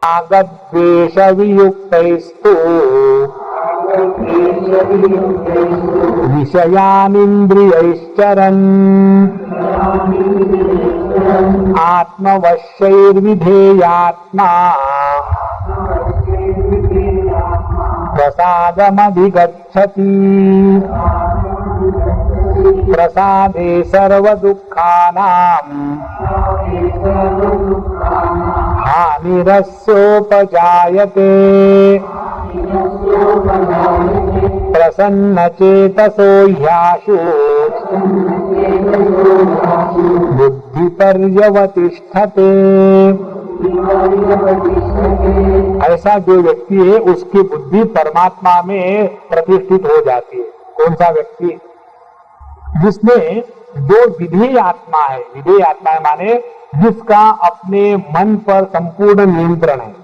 रागद्वेष वियुक्तैस्तु विषयानिन्द्रियैश्चरन् आत्मवश्यैर्विधेयात्मा प्रसादमधिगच्छति। प्रसादे सर्वदुःखानां हानिरस्योपजायते। प्रसन्नचेतसो ह्याशु बुद्धिपर्यवतिष्ठते। ऐसा जो व्यक्ति है उसकी बुद्धि परमात्मा में प्रतिष्ठित हो जाती है। कौन सा व्यक्ति? जिसमें जो विधेय आत्मा है, विधेय आत्मा है माने जिसका अपने मन पर संपूर्ण नियंत्रण है,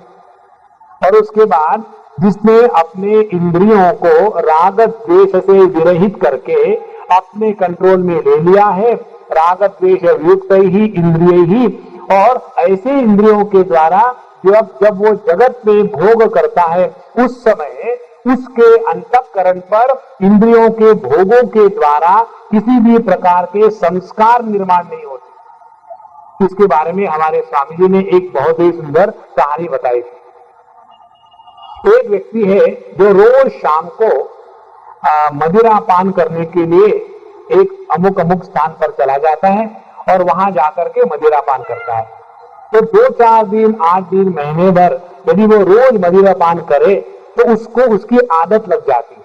और उसके बाद जिसने अपने इंद्रियों को राग द्वेष से विरहित करके अपने कंट्रोल में ले लिया है। राग द्वेष युक्त ही इंद्रिय ही, और ऐसे इंद्रियों के द्वारा जब वो जगत में भोग करता है उस समय उसके अंतःकरण पर इंद्रियों के भोगों के द्वारा किसी भी प्रकार के संस्कार निर्माण नहीं होते। इसके बारे में हमारे स्वामी जी ने एक बहुत ही सुंदर कहानी बताई थी। एक व्यक्ति है जो रोज शाम को मदिरा पान करने के लिए एक अमुक स्थान पर चला जाता है और वहां जाकर के मदिरा पान करता है। तो 2-4 दिन, 8 दिन, महीने भर यदि वो रोज मदिरा पान करे तो उसको उसकी आदत लग जाती है।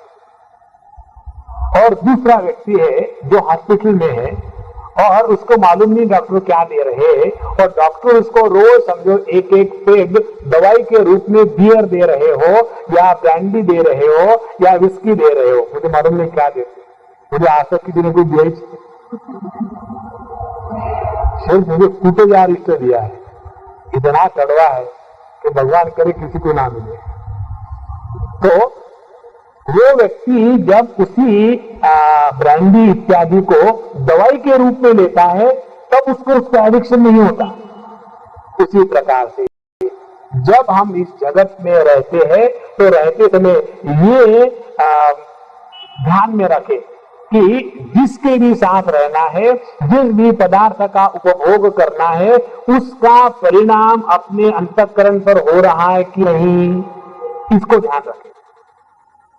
और दूसरा व्यक्ति है जो हॉस्पिटल में है और उसको मालूम नहीं डॉक्टर क्या दे रहे हैं, और डॉक्टर उसको रोज समझो एक पेग दवाई के रूप में बियर दे रहे हो या ब्रांडी दे रहे हो या विस्की दे रहे हो, मुझे मालूम नहीं क्या देते। मुझे आज तक किसी ने कोई दिया सिर्फ मुझे कूटे जा रिश्ते दिया है, इतना कड़वा है कि भगवान करे किसी को ना मिले। तो वो व्यक्ति जब उसी ब्रांडी इत्यादि को दवाई के रूप में लेता है तब उसको उसका एडिक्शन नहीं होता। उसी प्रकार से जब हम इस जगत में रहते हैं तो रहते समय ये ध्यान में रखें कि जिसके भी साथ रहना है, जिस भी पदार्थ का उपभोग करना है, उसका परिणाम अपने अंतःकरण पर हो रहा है कि नहीं, इसको ध्यान रखें।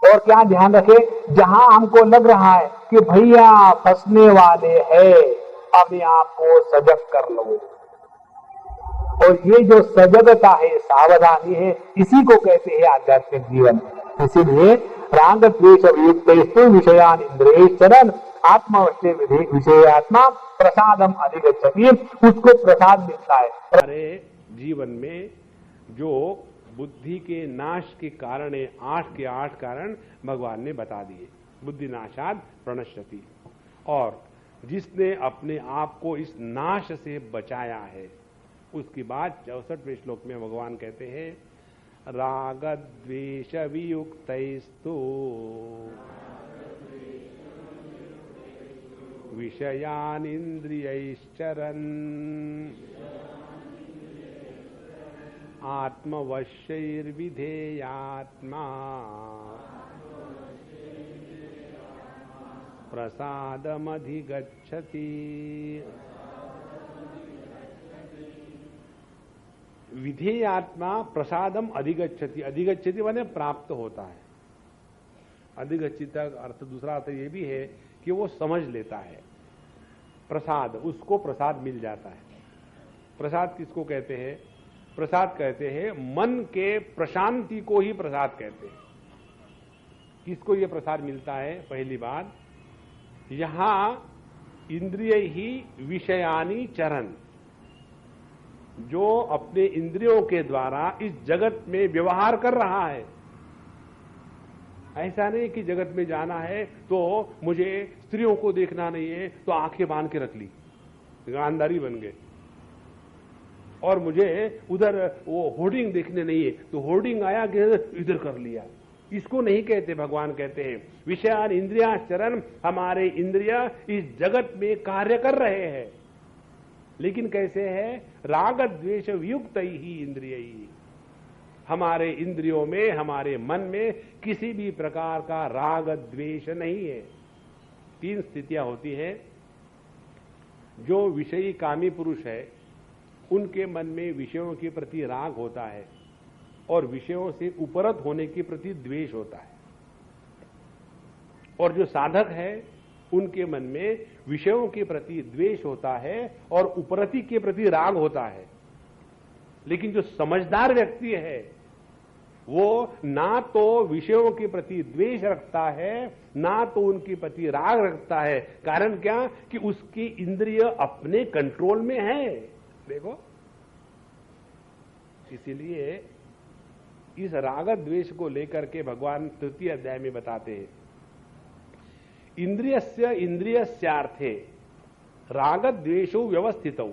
और क्या ध्यान रखें? जहां हमको लग रहा है कि भैया फंसने वाले हैं, अपने आप को सजग कर लो। और ये जो सजगता है, सावधानी है, इसी को कहते हैं आध्यात्मिक जीवन। इसीलिए राग द्वेष वियुक्तैस्तु विषयान इंद्रियैश्चरन् आत्मवश्य विषयात्मा प्रसादम अधिगच्छति। उसको प्रसाद मिलता है। हमारे जीवन में जो बुद्धि के नाश के कारण 8 के 8 कारण भगवान ने बता दिए। बुद्धि नाशाद प्रणश्यति। और जिसने अपने आप को इस नाश से बचाया है, उसके बाद 64वें श्लोक में भगवान कहते हैं राग द्वेष वियुक्तैस्तु विषयान इंद्रियैश्चरन् आत्मवश्यैर्विधेयात्मा प्रसादमधिगच्छति। विधेयात्मा प्रसादम अधिगच्छति। अधिगच्छति माने प्राप्त होता है। अधिगच्छति का अर्थ, दूसरा अर्थ ये भी है कि वो समझ लेता है। प्रसाद, उसको प्रसाद मिल जाता है। प्रसाद किसको कहते हैं? प्रसाद कहते हैं मन के प्रशांति को ही प्रसाद कहते हैं। किसको ये प्रसाद मिलता है? पहली बात, यहां इंद्रिय ही विषयानी चरण, जो अपने इंद्रियों के द्वारा इस जगत में व्यवहार कर रहा है। ऐसा नहीं कि जगत में जाना है तो मुझे स्त्रियों को देखना नहीं है तो आंखें बांध के रख ली, ईमानदारी बन गए। और मुझे उधर वो होर्डिंग देखने नहीं है तो होर्डिंग आया कि इधर कर लिया। इसको नहीं कहते। भगवान कहते हैं विषयान इंद्रियाश्चरन्, हमारे इंद्रिया इस जगत में कार्य कर रहे हैं, लेकिन कैसे है? राग द्वेष वियुक्त ही इंद्रिय ही। हमारे इंद्रियों में, हमारे मन में किसी भी प्रकार का राग द्वेष नहीं है। 3 स्थितियां होती हैं। जो विषयी कामी पुरुष है उनके मन में विषयों के प्रति राग होता है और विषयों से उपरत होने के प्रति द्वेष होता है। और जो साधक है उनके मन में विषयों के प्रति द्वेष होता है और उपरति के प्रति राग होता है। लेकिन जो समझदार व्यक्ति है वो ना तो विषयों के प्रति द्वेष रखता है ना तो उनके प्रति राग रखता है। कारण क्या? कि उसकी इंद्रिय अपने कंट्रोल में है। देखो, इसीलिए इस राग द्वेष को लेकर के भगवान 3 अध्याय में बताते हैं, इंद्रियस्य इंद्रियस्यार्थे राग द्वेषो व्यवस्थितौ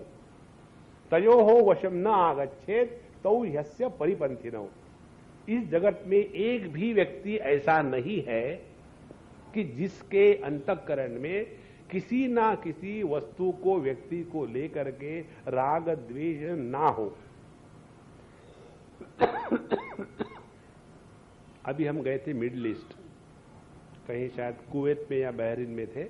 तयोः वशम न आगच्छेत तौ ह्यस्य परिपंथिनौ। इस जगत में एक भी व्यक्ति ऐसा नहीं है कि जिसके अंतःकरण में किसी ना किसी वस्तु को, व्यक्ति को लेकर के राग द्वेष ना हो। अभी हम गए थे मिडिल ईस्ट, कहीं शायद कुवैत में या बहरीन में थे,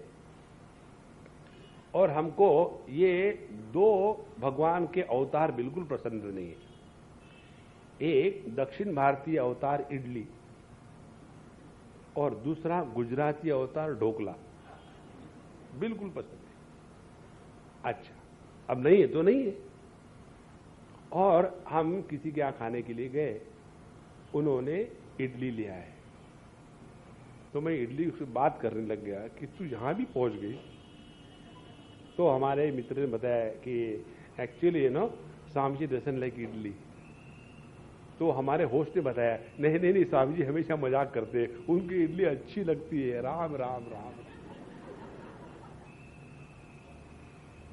और हमको ये 2 भगवान के अवतार बिल्कुल पसंद नहीं है। एक दक्षिण भारतीय अवतार इडली और दूसरा गुजराती अवतार ढोकला, बिल्कुल पसंद है। अच्छा, अब नहीं है तो नहीं है। और हम किसी के यहां खाने के लिए गए, उन्होंने इडली लिया है, तो मैं इडली से बात करने लग गया कि तू यहां भी पहुंच गई। तो हमारे मित्र ने बताया कि actually Swami ji doesn't like idli. तो हमारे होस्ट ने बताया नहीं नहीं नहीं, स्वामी जी हमेशा मजाक करते हैं, उनकी इडली अच्छी लगती है। राम राम राम।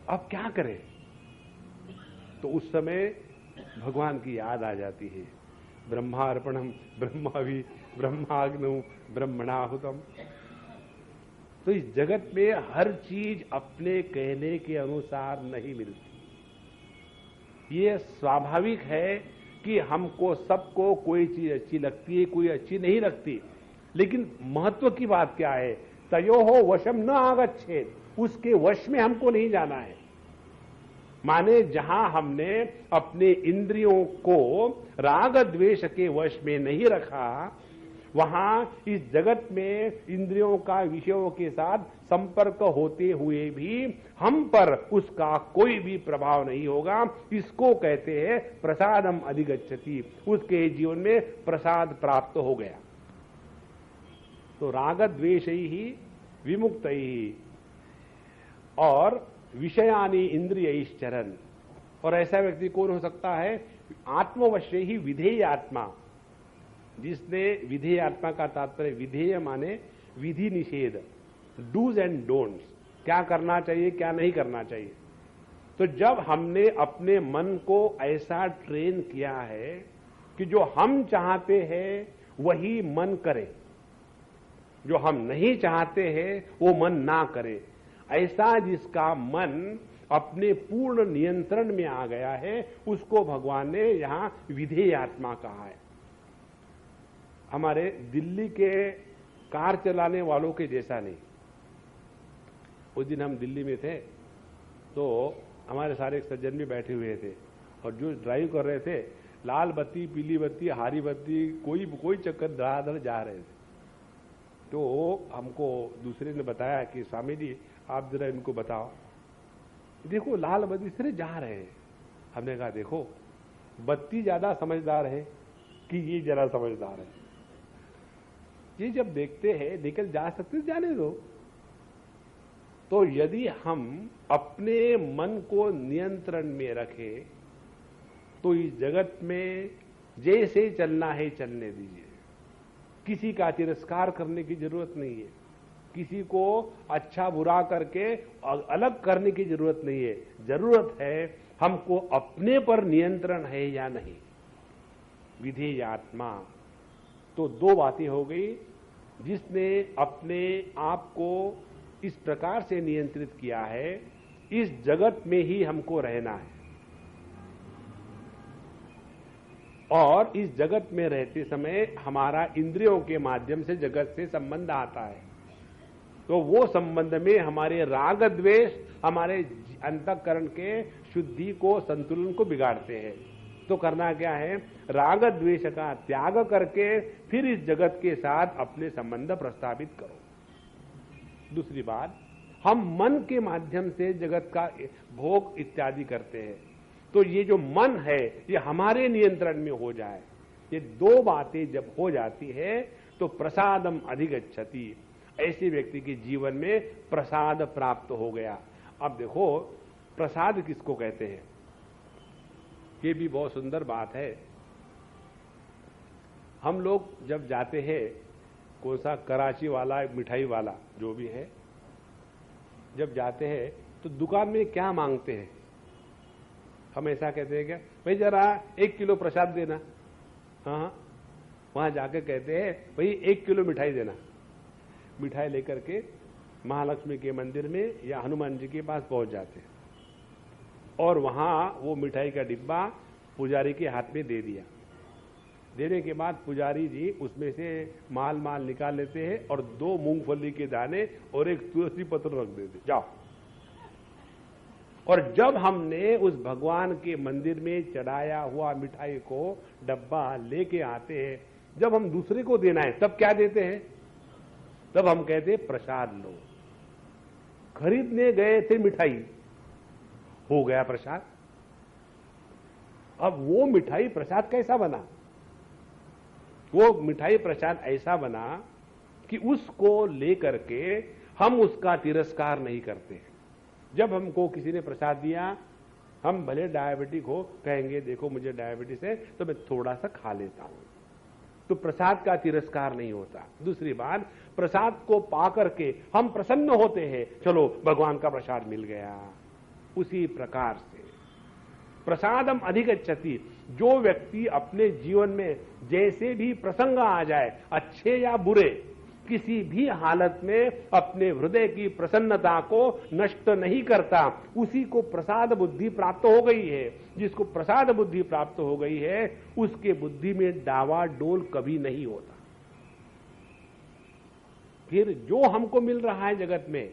अब क्या करें? तो उस समय भगवान की याद आ जाती है, ब्रह्मार्पणम ब्रह्माभि ब्रह्माग्नौ ब्रह्मणाहुतम। तो इस जगत में हर चीज अपने कहने के अनुसार नहीं मिलती। ये स्वाभाविक है कि हमको, सबको कोई चीज अच्छी लगती है, कोई अच्छी नहीं लगती। लेकिन महत्व की बात क्या है? तयोः वशम न आगच्छेत, उसके वश में हमको नहीं जाना है। माने जहां हमने अपने इंद्रियों को राग द्वेष के वश में नहीं रखा, वहां इस जगत में इंद्रियों का विषयों के साथ संपर्क होते हुए भी हम पर उसका कोई भी प्रभाव नहीं होगा। इसको कहते हैं प्रसादम अधिगच्छति। उसके जीवन में प्रसाद प्राप्त हो गया। तो राग द्वेष ही विमुक्त ही और विषयानी इंद्रियैश्चरन्। और ऐसा व्यक्ति कौन हो सकता है? आत्मवश्य ही विधेय आत्मा, जिसने विधेय आत्मा का तात्पर्य, विधेय माने विधि निषेध, डूज एंड डोंट्स, क्या करना चाहिए क्या नहीं करना चाहिए। तो जब हमने अपने मन को ऐसा ट्रेन किया है कि जो हम चाहते हैं वही मन करे, जो हम नहीं चाहते हैं वो मन ना करे, ऐसा जिसका मन अपने पूर्ण नियंत्रण में आ गया है, उसको भगवान ने यहां विधेय आत्मा कहा है। हमारे दिल्ली के कार चलाने वालों के जैसा नहीं। उस दिन हम दिल्ली में थे तो हमारे सारे सज्जन भी बैठे हुए थे, और जो ड्राइव कर रहे थे, लाल बत्ती, पीली बत्ती, हरी बत्ती, कोई चक्कर धड़ाधड़ जा रहे थे। तो हमको दूसरे ने बताया कि स्वामी जी आप जरा इनको बताओ, देखो लाल बत्ती से जा रहे हैं। हमने कहा देखो, बत्ती ज्यादा समझदार है कि ये जरा समझदार है? ये जब देखते हैं निकल जा सकते, जाने दो। तो यदि हम अपने मन को नियंत्रण में रखें तो इस जगत में जैसे चलना है चलने दीजिए। किसी का तिरस्कार करने की जरूरत नहीं है, किसी को अच्छा बुरा करके अलग करने की जरूरत नहीं है। जरूरत है हमको अपने पर नियंत्रण है या नहीं। विधेय आत्मा। तो 2 बातें हो गई। जिसने अपने आप को इस प्रकार से नियंत्रित किया है, इस जगत में ही हमको रहना है और इस जगत में रहते समय हमारा इंद्रियों के माध्यम से जगत से संबंध आता है, तो वो संबंध में हमारे राग द्वेष हमारे अंतःकरण के शुद्धि को, संतुलन को बिगाड़ते हैं। तो करना क्या है, राग द्वेष का त्याग करके फिर इस जगत के साथ अपने संबंध प्रस्तावित करो। दूसरी बात, हम मन के माध्यम से जगत का भोग इत्यादि करते हैं, तो ये जो मन है ये हमारे नियंत्रण में हो जाए। ये दो बातें जब हो जाती है तो प्रसादम अधिगच्छति, ऐसे व्यक्ति के जीवन में प्रसाद प्राप्त हो गया। अब देखो प्रसाद किसको कहते हैं, ये भी बहुत सुंदर बात है। हम लोग जब जाते हैं, कौन सा कराची वाला मिठाई वाला जो भी है, जब जाते हैं तो दुकान में क्या मांगते हैं, हम ऐसा कहते हैं क्या, भाई जरा 1 किलो प्रसाद देना। हाँ, वहां जाके कहते हैं भाई 1 किलो मिठाई देना। मिठाई लेकर के महालक्ष्मी के मंदिर में या हनुमान जी के पास पहुंच जाते हैं और वहां वो मिठाई का डिब्बा पुजारी के हाथ में दे दिया। देने के बाद पुजारी जी उसमें से माल निकाल लेते हैं और 2 मूंगफली के दाने और 1 तुलसी पत्र रख देते, जाओ। और जब हमने उस भगवान के मंदिर में चढ़ाया हुआ मिठाई को डब्बा लेके आते हैं, जब हम दूसरे को देना है तब क्या देते हैं, तब हम कहते हैं प्रसाद लो। खरीदने गए थे मिठाई, हो गया प्रसाद। अब वो मिठाई प्रसाद कैसा बना, वो मिठाई प्रसाद ऐसा बना कि उसको लेकर के हम उसका तिरस्कार नहीं करते। जब हमको किसी ने प्रसाद दिया, हम भले डायबिटिक हो, कहेंगे देखो मुझे डायबिटीज है तो मैं थोड़ा सा खा लेता हूं, तो प्रसाद का तिरस्कार नहीं होता। दूसरी बात, प्रसाद को पा करके हम प्रसन्न होते हैं, चलो भगवान का प्रसाद मिल गया। उसी प्रकार से प्रसादम अधिगच्छति, जो व्यक्ति अपने जीवन में जैसे भी प्रसंग आ जाए, अच्छे या बुरे, किसी भी हालत में अपने हृदय की प्रसन्नता को नष्ट नहीं करता, उसी को प्रसाद बुद्धि प्राप्त हो गई है। जिसको प्रसाद बुद्धि प्राप्त हो गई है उसके बुद्धि में डावाडोल कभी नहीं होता। फिर जो हमको मिल रहा है जगत में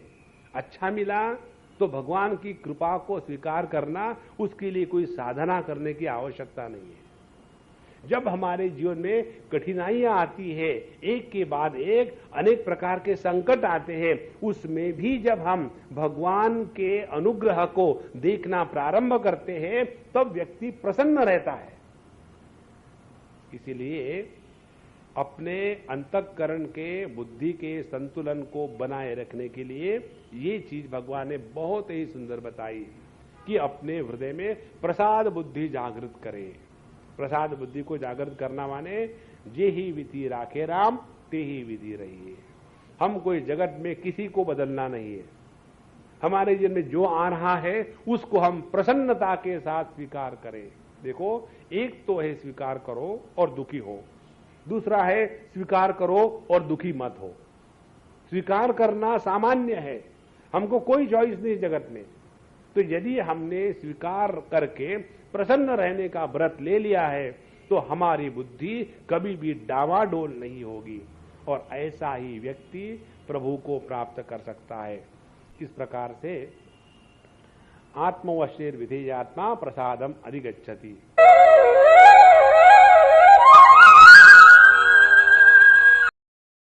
अच्छा मिला तो भगवान की कृपा को स्वीकार करना, उसके लिए कोई साधना करने की आवश्यकता नहीं है। जब हमारे जीवन में कठिनाइयां आती है, एक के बाद एक अनेक प्रकार के संकट आते हैं, उसमें भी जब हम भगवान के अनुग्रह को देखना प्रारंभ करते हैं तब व्यक्ति प्रसन्न रहता है। इसीलिए अपने अंतःकरण के, बुद्धि के संतुलन को बनाए रखने के लिए ये चीज भगवान ने बहुत ही सुंदर बताई कि अपने हृदय में प्रसाद बुद्धि जागृत करें। प्रसाद बुद्धि को जागृत करना माने जे ही विधि राखे राम ते ही विधि रहिए। हम कोई जगत में किसी को बदलना नहीं है। हमारे जीवन में जो आ रहा है उसको हम प्रसन्नता के साथ स्वीकार करें। देखो, एक तो है स्वीकार करो और दुखी हो, दूसरा है स्वीकार करो और दुखी मत हो। स्वीकार करना सामान्य है, हमको कोई चॉइस नहीं जगत में। तो यदि हमने स्वीकार करके प्रसन्न रहने का व्रत ले लिया है तो हमारी बुद्धि कभी भी डावाडोल नहीं होगी और ऐसा ही व्यक्ति प्रभु को प्राप्त कर सकता है। इस प्रकार से आत्मवश्येर विधेयात्मा प्रसादम अधिगच्छति।